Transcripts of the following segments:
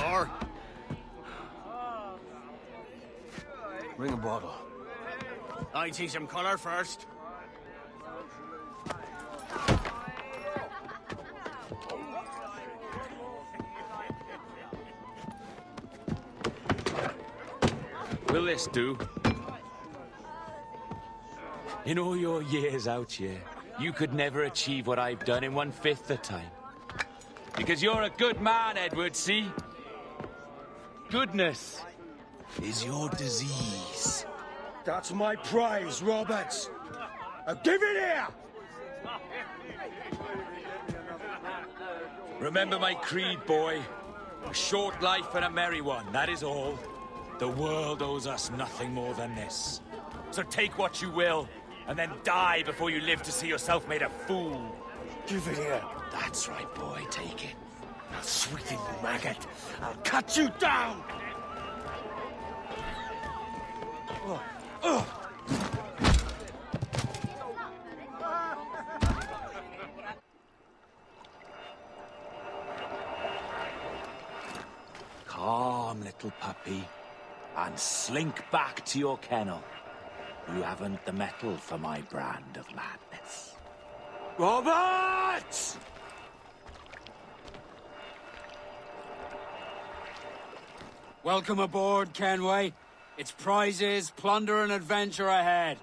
Or bring a bottle. I see some color first. Will this do? In all your years out here, you could never achieve what I've done in 1/5 the time. Because you're a good man, Edward, see? Goodness is your disease. That's my prize, Roberts. Give it here! Remember my creed, boy. A short life and a merry one, that is all. The world owes us nothing more than this. So take what you will, and then die before you live to see yourself made a fool. Give it here. That's right, boy, take it. Now, sweeten you maggot. I'll cut you down! Calm, little puppy, and slink back to your kennel. You haven't the mettle for my brand of madness. Roberts! Welcome aboard, Kenway. It's prizes, plunder, and adventure ahead.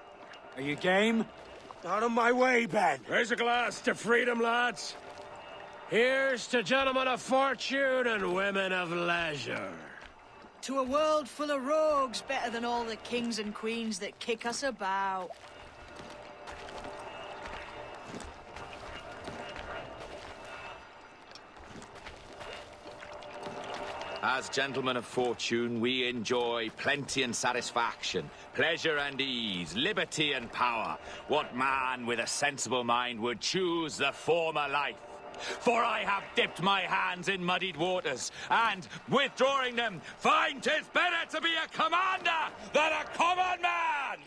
Are you game? Out of my way, Ben. Raise a glass to freedom, lads. Here's to gentlemen of fortune and women of leisure. To a world full of rogues, better than all the kings and queens that kick us about. As gentlemen of fortune, we enjoy plenty and satisfaction, pleasure and ease, liberty and power. What man with a sensible mind would choose the former life? For I have dipped my hands in muddied waters, and, withdrawing them, find 'tis better to be a commander than a common man!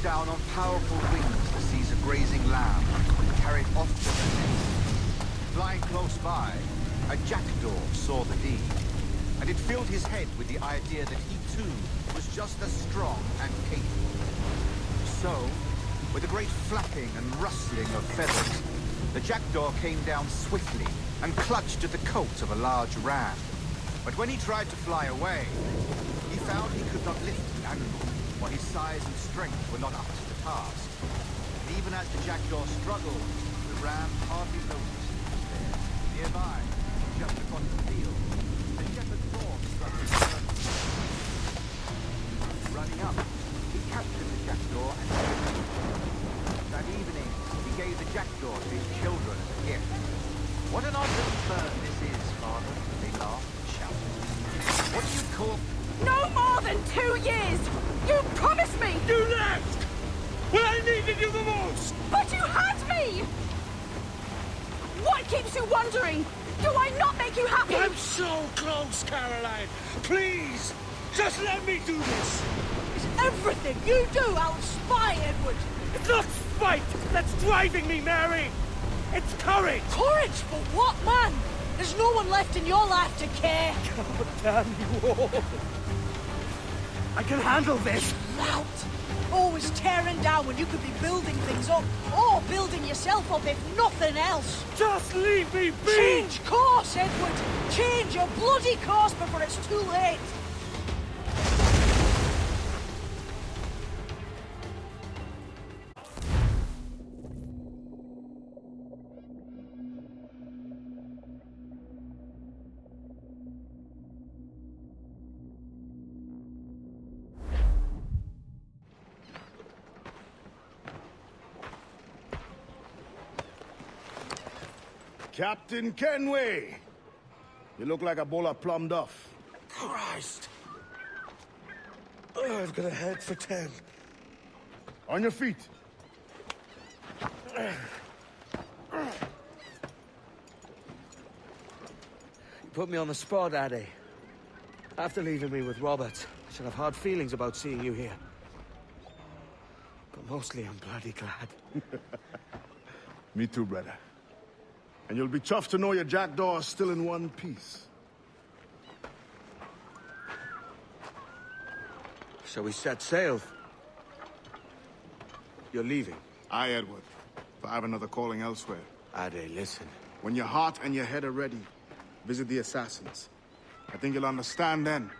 Down on powerful wings to seize a grazing lamb and carry it off to the nest. Flying close by, a jackdaw saw the deed, and it filled his head with the idea that he too was just as strong and capable. So, with a great flapping and rustling of feathers, the jackdaw came down swiftly and clutched at the coat of a large ram. But when he tried to fly away, he found he could not lift the animal, for his size and strength were not up to the task. And even as the jackdaw struggled, the ram hardly noticed he was there. Nearby, just across the field, the shepherd's dog struggled to run. Running up, he captured the jackdaw and killed him. That evening, he gave the jackdaw to his children as a gift. What an odd little bird this is, Father, they laughed and shouted. What do you call... No more than 2 years! You promised me! You left! When I needed you the most! But you had me! What keeps you wondering? Do I not make you happy? I'm so close, Caroline! Please! Just let me do this! Is everything you do out of spite, Edward? It's not spite that's driving me, Mary! It's courage! Courage for what, man? There's no one left in your life to care. God damn you all! I can handle this! Lout! Always tearing down when you could be building things up, or building yourself up if nothing else. Just leave me be! Change course, Edward! Change your bloody course before it's too late! Captain Kenway! You look like a bowl of plum duff. Christ! Oh, I've got a head for 10. On your feet. You put me on the spot, Addy. After leaving me with Robert, I should have hard feelings about seeing you here. But mostly I'm bloody glad. Me too, brother. And you'll be chuffed to know your jackdaw is still in one piece. Shall we set sail? You're leaving. Aye, Edward. If I have another calling elsewhere. Addy, listen. When your heart and your head are ready, visit the assassins. I think you'll understand then.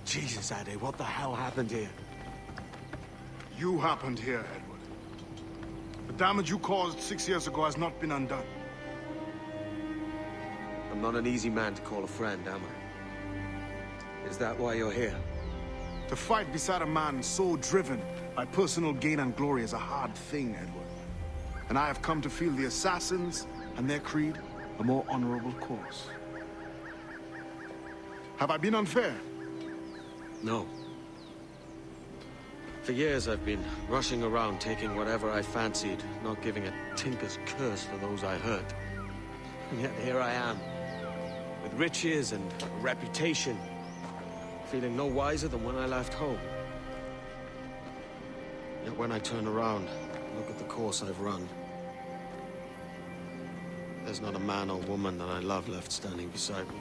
Jesus, Addy, what the hell happened here? You happened here, Edward. The damage you caused 6 years ago has not been undone. I'm not an easy man to call a friend, am I? Is that why you're here? To fight beside a man so driven by personal gain and glory is a hard thing, Edward. And I have come to feel the assassins and their creed a more honorable course. Have I been unfair? No. For years I've been rushing around taking whatever I fancied, not giving a tinker's curse to those I hurt. And yet here I am, with riches and a reputation, feeling no wiser than when I left home. Yet when I turn around, look at the course I've run, there's not a man or woman that I love left standing beside me.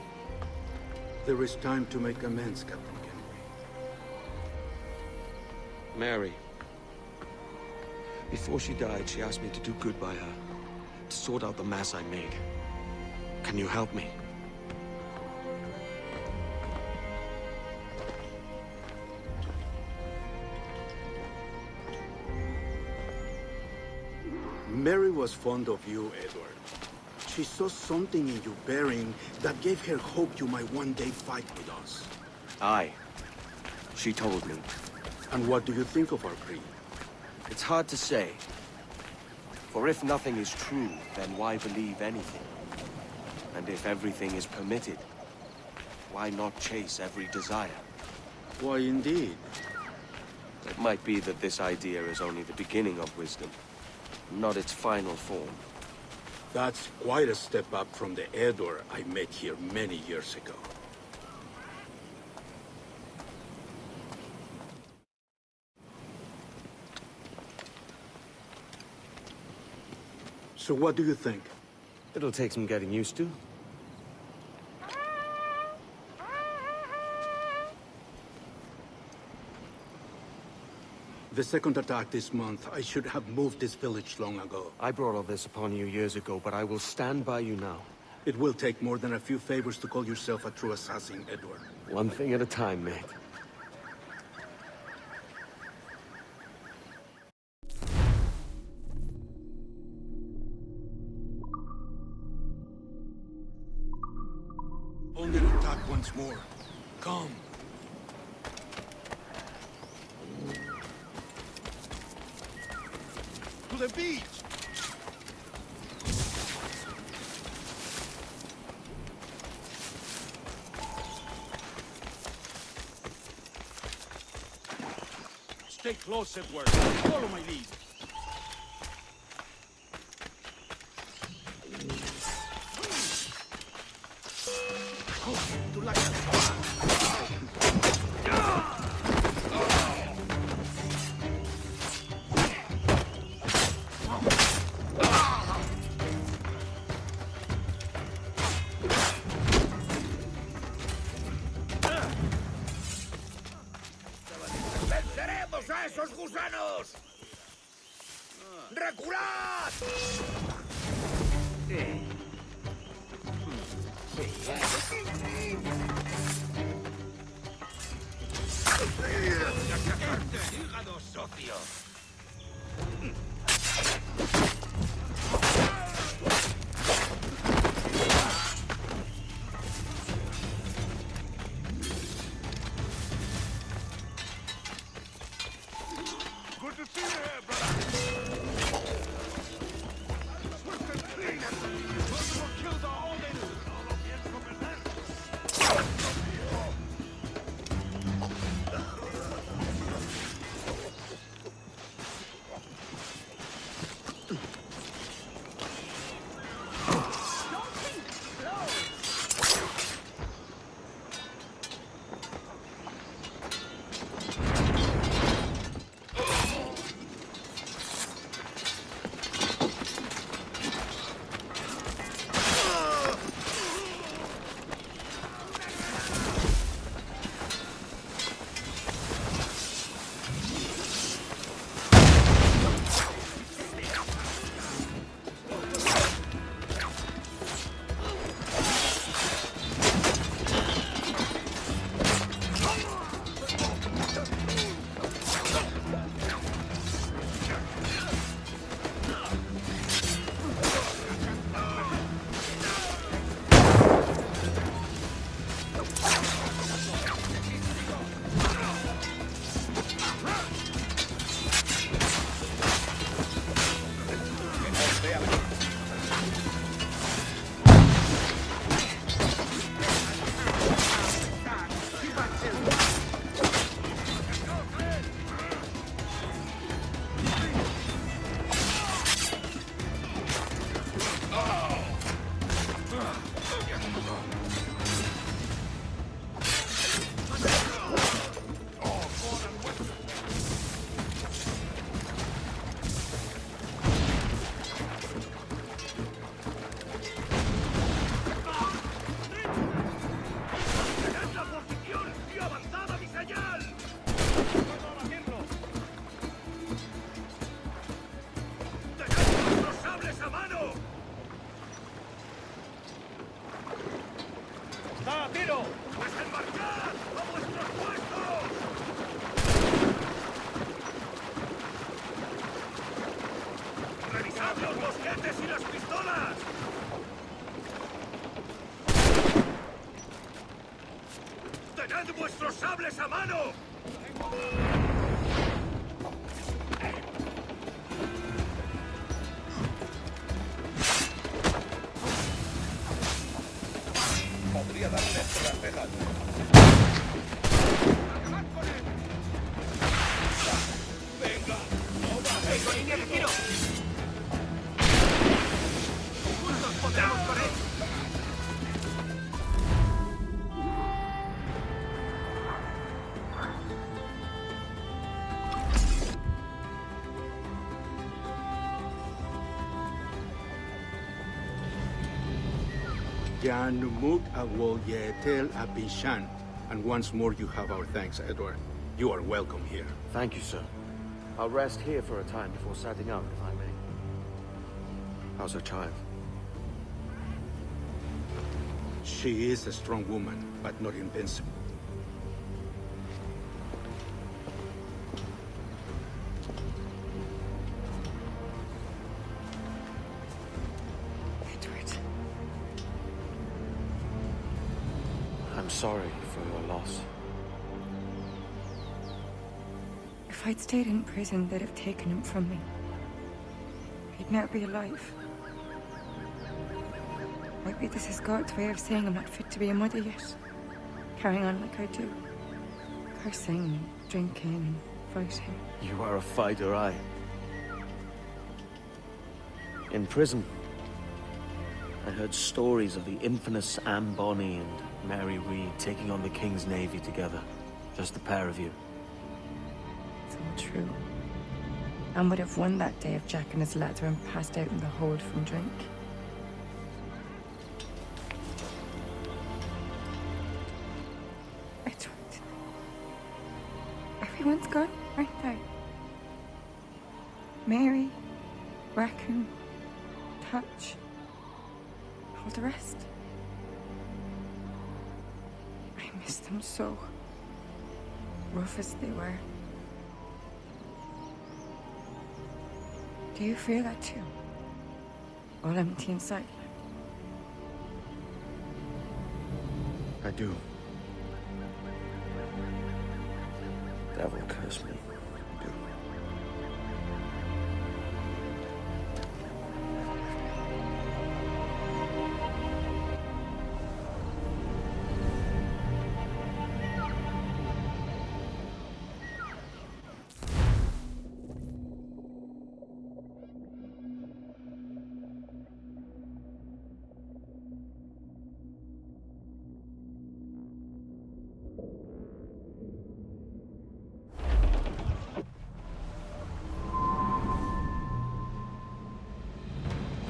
There is time to make amends, Captain Kenway. Mary. Before she died, she asked me to do good by her, to sort out the mess I made. Can you help me? Mary was fond of you, Edward. She saw something in your bearing that gave her hope you might one day fight with us. Aye. She told me. And what do you think of our creed? It's hard to say. For if nothing is true, then why believe anything? And if everything is permitted, why not chase every desire? Why, indeed. It might be that this idea is only the beginning of wisdom, not its final form. That's quite a step up from the Edward I met here many years ago. So what do you think? It'll take some getting used to. The second attack this month, I should have moved this village long ago. I brought all this upon you years ago, but I will stand by you now. It will take more than a few favors to call yourself a true assassin, Edward. One thing at a time, mate. once more. Come. To the beach! Stay close, Edward. Follow my lead. To like ¡Venceremos a esos gusanos! ¡Reculad! ¡Hígado socio! Good to see you here, brother. Swift and clean. Those who killed our own enemies. All of the incompetents. ¡Tened vuestros sables a mano! Podría darle por las cejas. ¡Venga! ¡No va! ¡Tengo línea de tiro! ¡Juntos podremos correr! Yanumuk Awol Yetel Abishan. And once more you have our thanks, Edward. You are welcome here. Thank you, sir. I'll rest here for a time before setting out, if I may. How's her child? She is a strong woman, but not invincible. I'm sorry for your loss. If I'd stayed in prison, they'd have taken him from me. He'd never be alive. Maybe this is God's way of saying I'm not fit to be a mother yet. Carrying on like I do. Cursing and drinking and fighting. You are a fighter, aye. In prison, I heard stories of the infamous Anne Bonny and Mary Read taking on the King's Navy together. Just the pair of you. It's all true. Anne would have won that day if Jack and his lads weren't passed out in the hold from drink. I don't... Everyone's gone, aren't they? Mary, Raccoon, Touch, all the rest. I miss them so. Rough as they were. Do you feel that too? All empty inside? I do. Devil curse me. I do.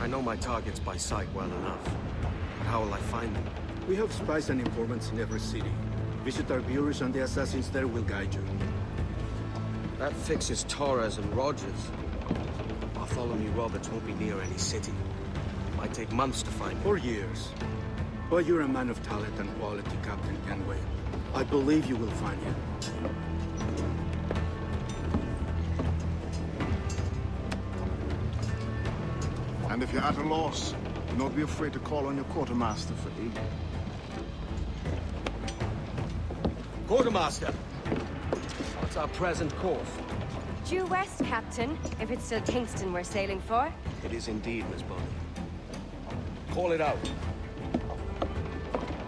I know my targets by sight well enough. But how will I find them? We have spies and informants in every city. Visit our bureaus and the assassins there will guide you. That fixes Torres and Rogers. Bartholomew Roberts won't be near any city. Might take months to find him. For years. But you're a man of talent and quality, Captain Kenway. I believe you will find him. And if you're at a loss, do not be afraid to call on your quartermaster for aid. Quartermaster! What's our present course? Due west, Captain, if it's still Kingston we're sailing for. It is indeed, Miss Bonny. Call it out.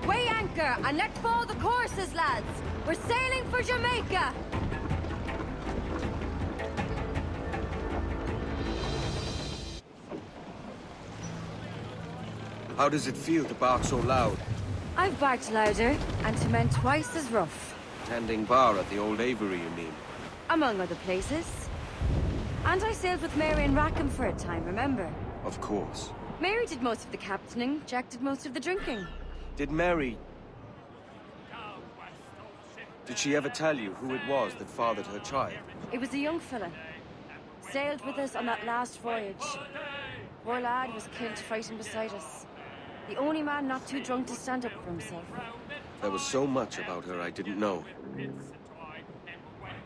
Weigh anchor and let fall the courses, lads! We're sailing for Jamaica! How does it feel to bark so loud? I've barked louder, and to men twice as rough. Tending bar at the old Avery, you mean? Among other places. And I sailed with Mary and Rackham for a time, remember? Of course. Mary did most of the captaining, Jack did most of the drinking. Did Mary... Did she ever tell you who it was that fathered her child? It was a young fella. Sailed with us on that last voyage. Poor lad was killed fighting beside us. The only man not too drunk to stand up for himself. There was so much about her I didn't know.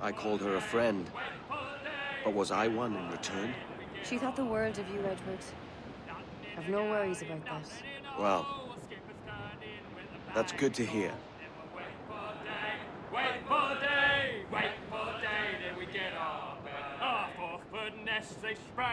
I called her a friend. But was I one in return? She thought the world of you, Edward. I've no worries about that. Well, that's good to hear. Wait for day, then we get up. Half off, but nest they spray.